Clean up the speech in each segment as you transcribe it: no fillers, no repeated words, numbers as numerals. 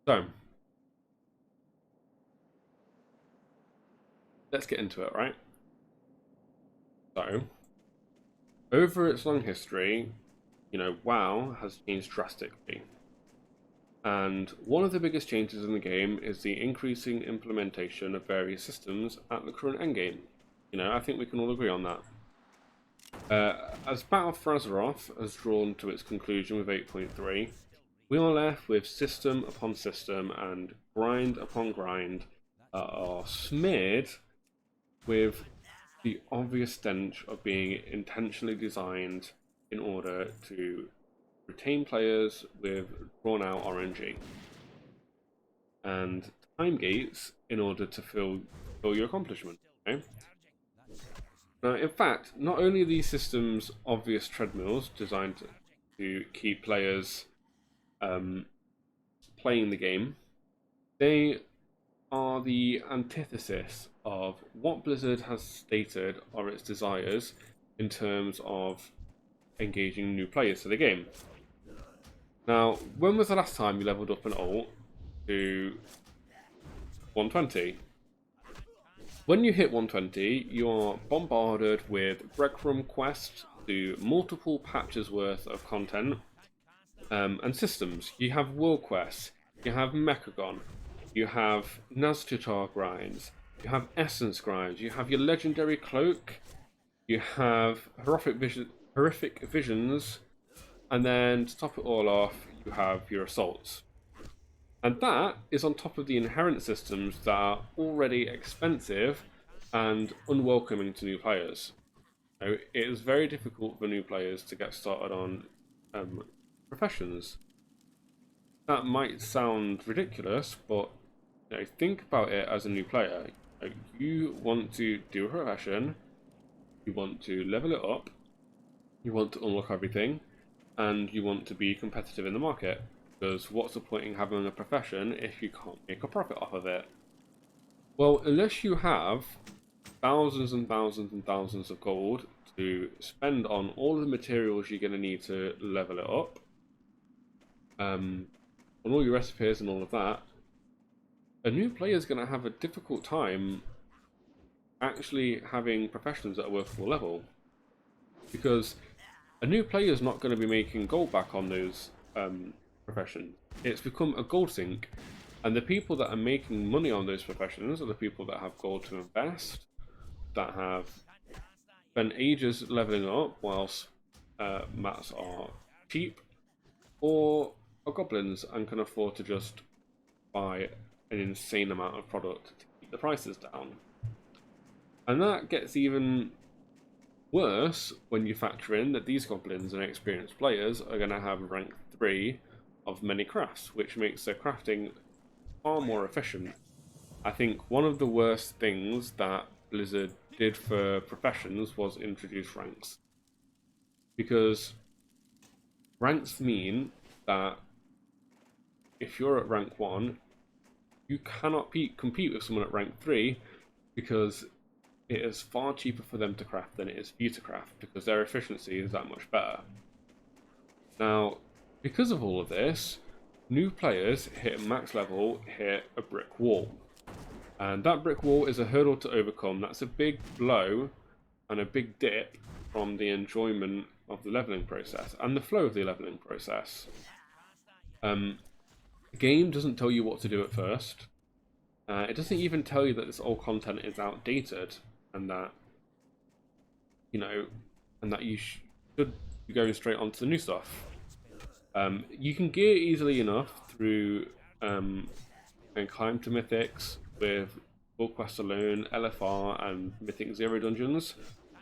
So, let's get into it, right? So, over its long history, WoW has changed drastically. And one of the biggest changes in the game is the increasing implementation of various systems at the current endgame. I think we can all agree on that. As Battle for Azeroth has drawn to its conclusion with 8.3, we are left with system upon system and grind upon grind that are smeared with the obvious stench of being intentionally designed in order to retain players with drawn out RNG and time gates in order to fulfill your accomplishment. Okay? Now, in fact, not only are these systems obvious treadmills designed to keep players playing the game, they are the antithesis of what Blizzard has stated are its desires in terms of engaging new players to the game. Now, when was the last time you leveled up an alt to 120? When you hit 120, you are bombarded with breadcrumb quests to multiple patches worth of content and systems. You have world quests, you have Mechagon, you have Naztutar grinds, you have Essence grinds, you have your legendary cloak, you have horrific visions, and then to top it all off, you have your assaults. And that is on top of the inherent systems that are already expensive and unwelcoming to new players. It is very difficult for new players to get started on professions. That might sound ridiculous, but think about it as a new player. You want to do a profession, you want to level it up, you want to unlock everything, and you want to be competitive in the market. Because what's the point in having a profession if you can't make a profit off of it? Well, unless you have thousands and thousands and thousands of gold to spend on all of the materials you're going to need to level it up, on all your recipes and all of that, a new player is going to have a difficult time actually having professions at a workable level. Because a new player is not going to be making gold back on those professions. It's become a gold sink, and the people that are making money on those professions are the people that have gold to invest, that have spent ages leveling up whilst mats are cheap, or are goblins and can afford to just buy an insane amount of product to keep the prices down. And that gets even worse when you factor in that these goblins and experienced players are going to have rank 3 of many crafts, which makes their crafting far more efficient. I think one of the worst things that Blizzard did for professions was introduce ranks. Because ranks mean that if you're at rank 1, you cannot compete with someone at rank 3 because it is far cheaper for them to craft than it is for you to craft because their efficiency is that much better. Now, because of all of this, new players hit max level hit a brick wall. And that brick wall is a hurdle to overcome. That's a big blow and a big dip from the enjoyment of the leveling process and the flow of the leveling process. The game doesn't tell you what to do at first. It doesn't even tell you that this old content is outdated and that you should be going straight onto the new stuff. You can gear easily enough through and climb to mythics with World Quest alone, LFR, and Mythic Zero dungeons.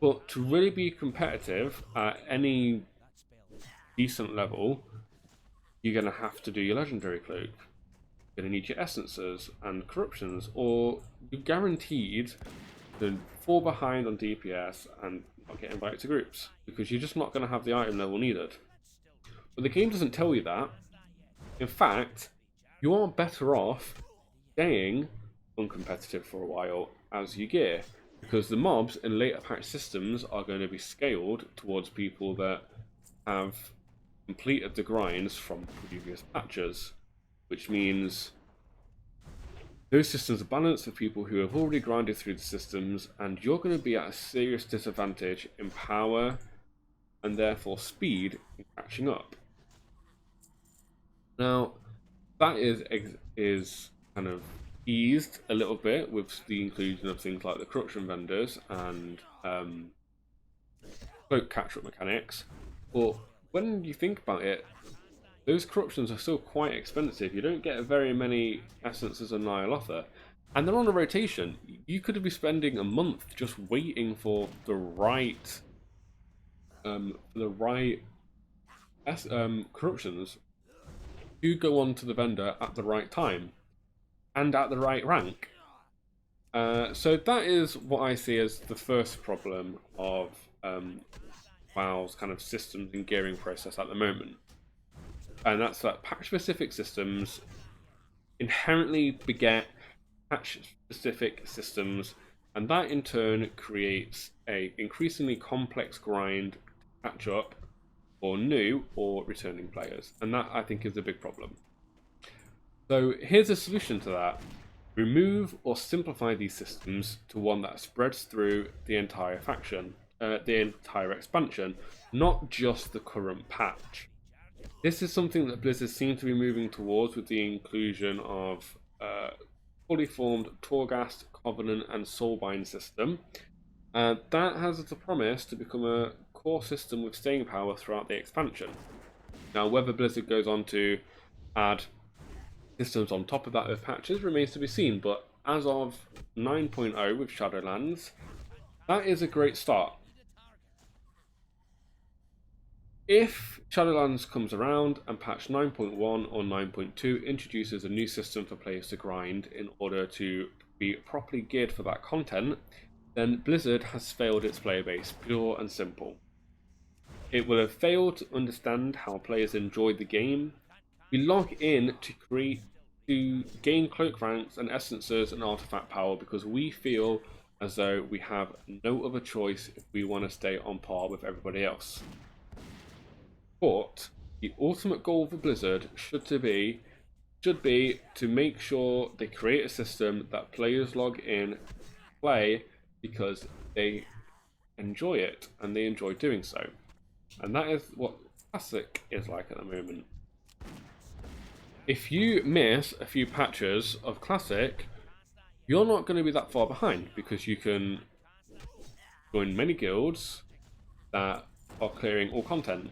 But to really be competitive at any decent level, you're going to have to do your legendary cloak. You're going to need your essences and corruptions, or you're guaranteed to fall behind on DPS and not get invited to groups because you're just not going to have the item level needed. But the game doesn't tell you that. In fact, you are better off staying uncompetitive for a while as you gear, because the mobs in later patch systems are going to be scaled towards people that have completed the grinds from previous patches. which means those systems are balanced for people who have already grinded through the systems, and you're going to be at a serious disadvantage in power and therefore speed in catching up. Now, that is kind of eased a little bit with the inclusion of things like the corruption vendors and cloak catch-up mechanics. But when you think about it, those corruptions are still quite expensive. You don't get very many essences of Nyalotha, and they're on a rotation. You could be spending a month just waiting for the right corruptions to go on to the vendor at the right time and at the right rank. So that is what I see as the first problem of WoW's kind of systems and gearing process at the moment. And that's that patch-specific systems inherently beget patch-specific systems, and that in turn creates a increasingly complex grind to catch up for new or returning players. And that, I think, is a big problem. So here's a solution to that. Remove or simplify these systems to one that spreads through the entire faction, the entire expansion, not just the current patch. This is something that Blizzard seems to be moving towards with the inclusion of fully formed Torghast, Covenant, and Soulbind system. That has the promise to become a core system with staying power throughout the expansion. Now, whether Blizzard goes on to add systems on top of that with patches remains to be seen, but as of 9.0 with Shadowlands, that is a great start. If Shadowlands comes around and patch 9.1 or 9.2 introduces a new system for players to grind in order to be properly geared for that content, then Blizzard has failed its player base, pure and simple. It will have failed to understand how players enjoy the game. We log in to gain cloak ranks and essences and artifact power because we feel as though we have no other choice if we want to stay on par with everybody else. But the ultimate goal for Blizzard should be to make sure they create a system that players log in, play because they enjoy it and they enjoy doing so. And that is what Classic is like at the moment. If you miss a few patches of Classic, you're not going to be that far behind because you can join many guilds that are clearing all content.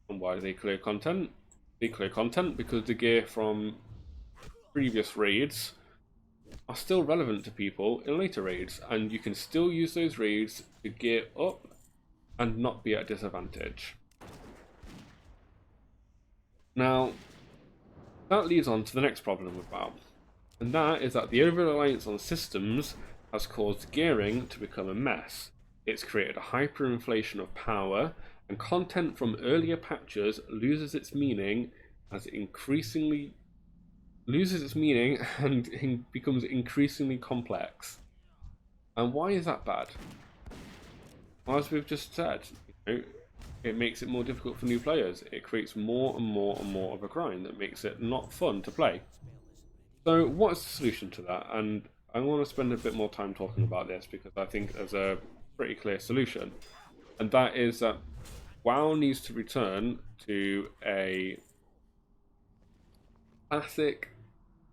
And why do they clear content? They clear content because the gear from previous raids are still relevant to people in later raids, and you can still use those raids to gear up and not be at a disadvantage. Now, that leads on to the next problem with WoW, and that is that the over-reliance on systems has caused gearing to become a mess. It's created a hyperinflation of power, and content from earlier patches loses its meaning and becomes increasingly complex. And why is that bad? As we've just said, it makes it more difficult for new players. It creates more and more and more of a grind that makes it not fun to play. So what's the solution to that? And I want to spend a bit more time talking about this because I think there's a pretty clear solution. And that is that WoW needs to return to a classic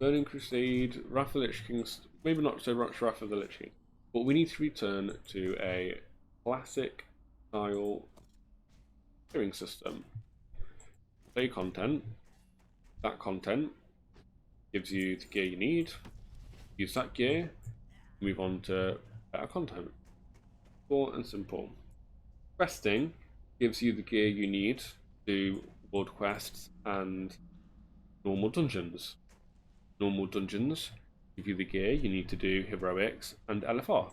Burning Crusade, Wrath of the Lich King, maybe not so much Wrath of the Lich King, but we need to return to a classic style gearing system. Play content, that content gives you the gear you need, use that gear, move on to better content. Short and simple. Questing gives you the gear you need to do world quests and normal dungeons. Normal dungeons give you the gear you need to do heroics and LFR.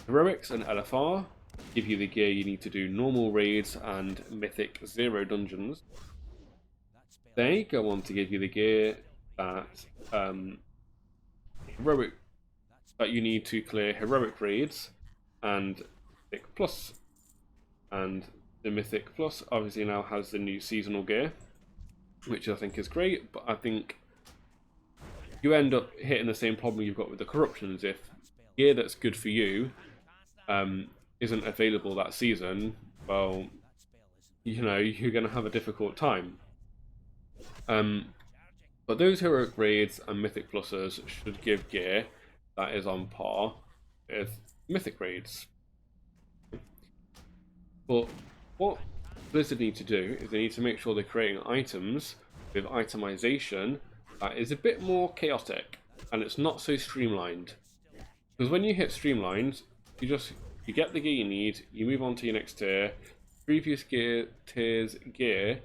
Heroics and LFR give you the gear you need to do normal raids and mythic 0 dungeons. They go on to give you the gear that you need to clear heroic raids and Mythic Plus. And the Mythic Plus obviously now has the new seasonal gear. which I think is great, but I think you end up hitting the same problem you've got with the corruptions. If gear that's good for you isn't available that season, well, you know, you're going to have a difficult time. But those heroic raids and mythic pluses should give gear that is on par with mythic raids. But what Blizzard need to do is they need to make sure they're creating items with itemization that is a bit more chaotic and it's not so streamlined. Because when you hit streamlined, you get the gear you need, you move on to your next tier. Previous tier's gear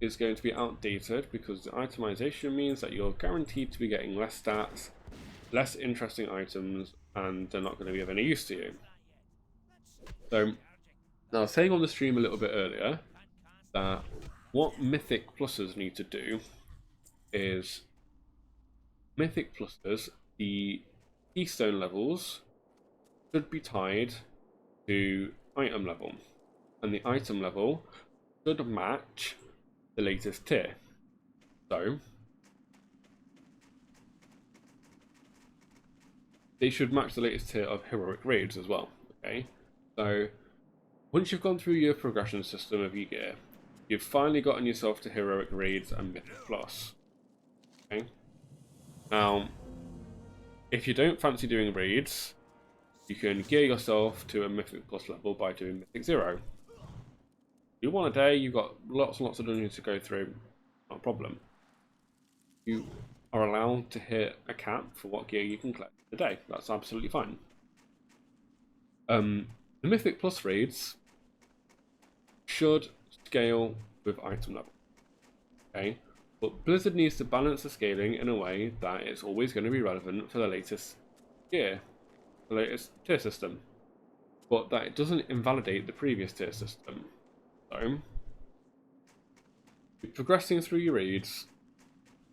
is going to be outdated because the itemization means that you're guaranteed to be getting less stats, less interesting items, and they're not going to be of any use to you. So, now I was saying on the stream a little bit earlier that what mythic pluses need to do is mythic pluses, the keystone levels should be tied to item level, and the item level should match the latest tier. So they should match the latest tier of heroic raids as well. Okay, so once you've gone through your progression system of your gear, you've finally gotten yourself to heroic raids and mythic plus. Okay, now if you don't fancy doing raids, you can gear yourself to a mythic plus level by doing mythic 0. You want a day, you've got lots and lots of dungeons to go through, not a problem. You are allowed to hit a cap for what gear you can collect in a day. That's absolutely fine. The mythic plus raids should scale with item level. Okay, but Blizzard needs to balance the scaling in a way that it's always going to be relevant for the latest gear, the latest tier system, but that it doesn't invalidate the previous tier system. So, you're progressing through your raids,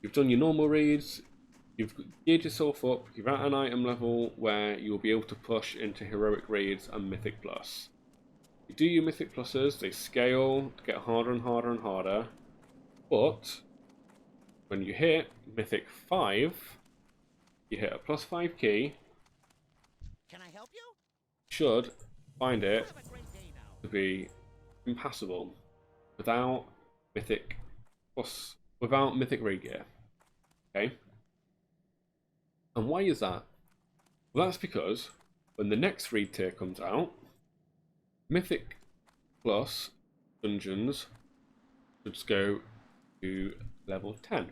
you've done your normal raids, you've geared yourself up, you're at an item level where you'll be able to push into heroic raids and mythic plus. You do your mythic pluses, they scale to get harder and harder and harder, but when you hit mythic 5, you hit a +5 key. Can I help you? Should find it to be impassable without mythic raid gear. Okay, and why is that? Well, that's because when the next raid tier comes out, mythic plus dungeons should go to level 10,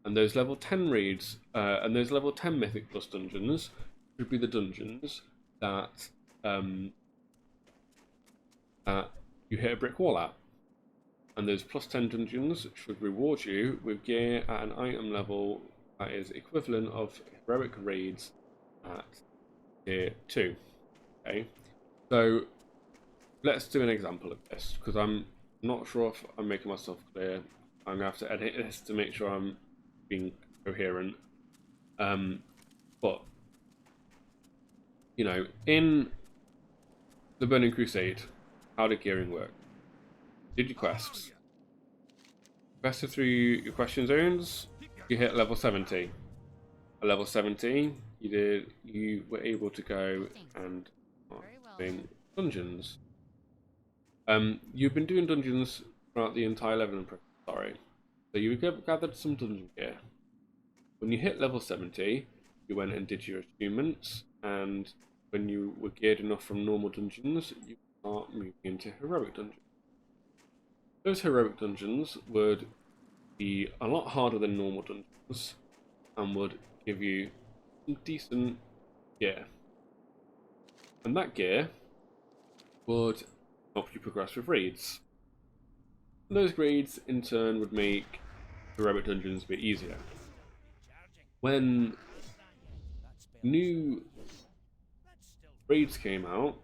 and those level 10 raids and those level 10 mythic plus dungeons should be the dungeons that you hit a brick wall at, and those +10 dungeons should reward you with gear at an item level that is equivalent of heroic raids at tier 2. Okay, so let's do an example of this, because I'm not sure if I'm making myself clear. I'm gonna have to edit this to make sure I'm being coherent. But you know, in the Burning Crusade, how did gearing work? Did your quests. Quested through your question zones, you hit level 70. At level 70, you were able to go and doing dungeons. You've been doing dungeons throughout the entire leveling process, sorry. So you gathered some dungeon gear. When you hit level 70, you went and did your achievements, and when you were geared enough from normal dungeons, you start moving into heroic dungeons. Those heroic dungeons would be a lot harder than normal dungeons and would give you some decent gear. And that gear would help you progress with raids. And those raids in turn would make heroic dungeons a bit easier. When new raids came out,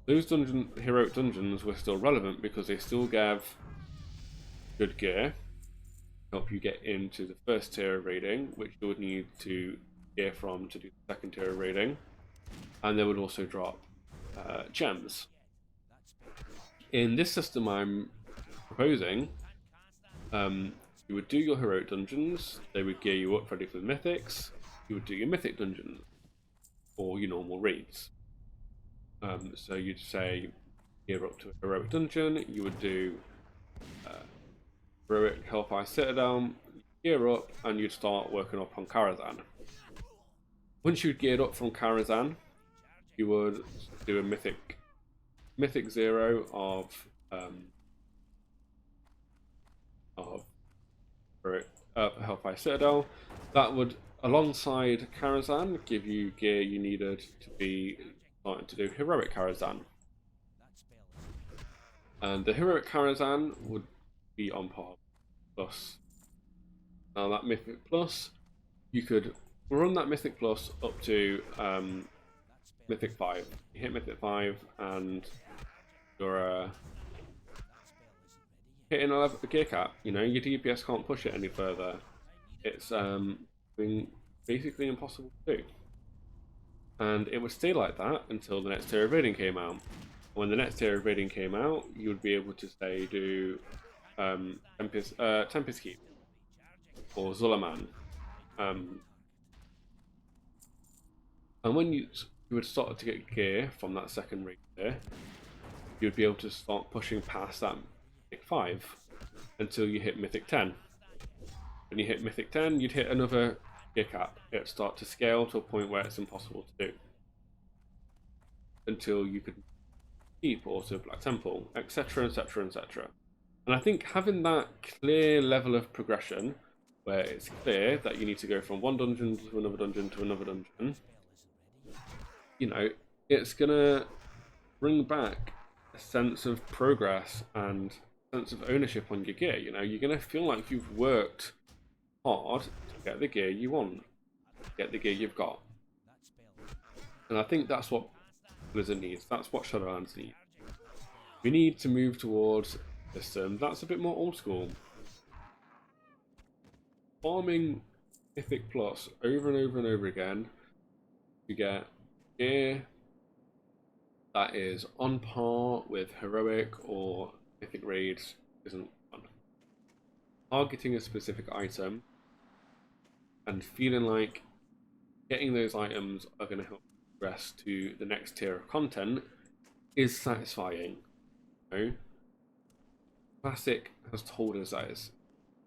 those heroic dungeons were still relevant because they still gave good gear, help you get into the first tier of raiding, which you would need to gear from to do the second tier of raiding, and they would also drop gems. In this system I'm proposing, You would do your heroic dungeons, they would gear you up ready for the mythics. You would do your mythic dungeons, or your normal raids. So you'd say, gear up to a heroic dungeon, you would do heroic Hellfire Citadel, gear up, and you'd start working up on Karazhan. Once you'd geared up from Karazhan, you would do a mythic 0 of Hellfire Citadel. That would, alongside Karazhan, give you gear you needed to be starting to do heroic Karazhan. And the heroic Karazhan would be on par plus. Now that Mythic Plus, you could run that Mythic Plus up to Mythic 5. You hit Mythic 5 and you're hitting a gear cap. You know, your DPS can't push it any further. It's been basically impossible to do. And it would stay like that until the next tier of raiding came out. When the next tier of raiding came out, you would be able to say do Tempest Keep or Zulaman. And when you would start to get gear from that second raid tier, you'd be able to start pushing past that Mythic 5 until you hit Mythic 10. When you hit Mythic 10, you'd hit another gear cap. It'd start to scale to a point where it's impossible to do. Until you could keep or to Black Temple, etc, etc, etc. And I think having that clear level of progression, where it's clear that you need to go from one dungeon to another dungeon to another dungeon, you know, it's gonna bring back a sense of progress and sense of ownership on your gear. You know, you're gonna feel like you've worked hard to get the gear you want, get the gear you've got. And I think that's what Blizzard needs. That's what Shadowlands needs. We need to move towards a system that's a bit more old school. Farming Mythic Plus over and over and over again to get gear that is on par with heroic or mythic raids isn't fun. Targeting a specific item and feeling like getting those items are going to help progress to the next tier of content is satisfying. You know? Classic has told us that it's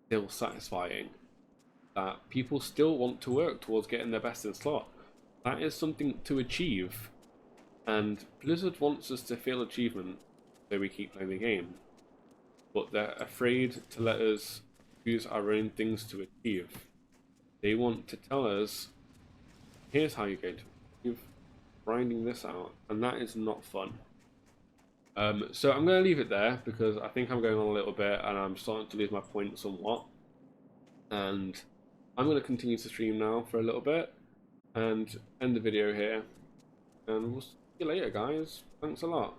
still satisfying, that people still want to work towards getting their best in slot. That is something to achieve, and Blizzard wants us to feel achievement so we keep playing the game, but they're afraid to let us choose our own things to achieve. They want to tell us, here's how you're going to achieve, grinding this out, and that is not fun. So I'm going to leave it there because I think I'm going on a little bit and I'm starting to lose my point somewhat. And I'm going to continue to stream now for a little bit and end the video here. And we'll see you later, guys. Thanks a lot.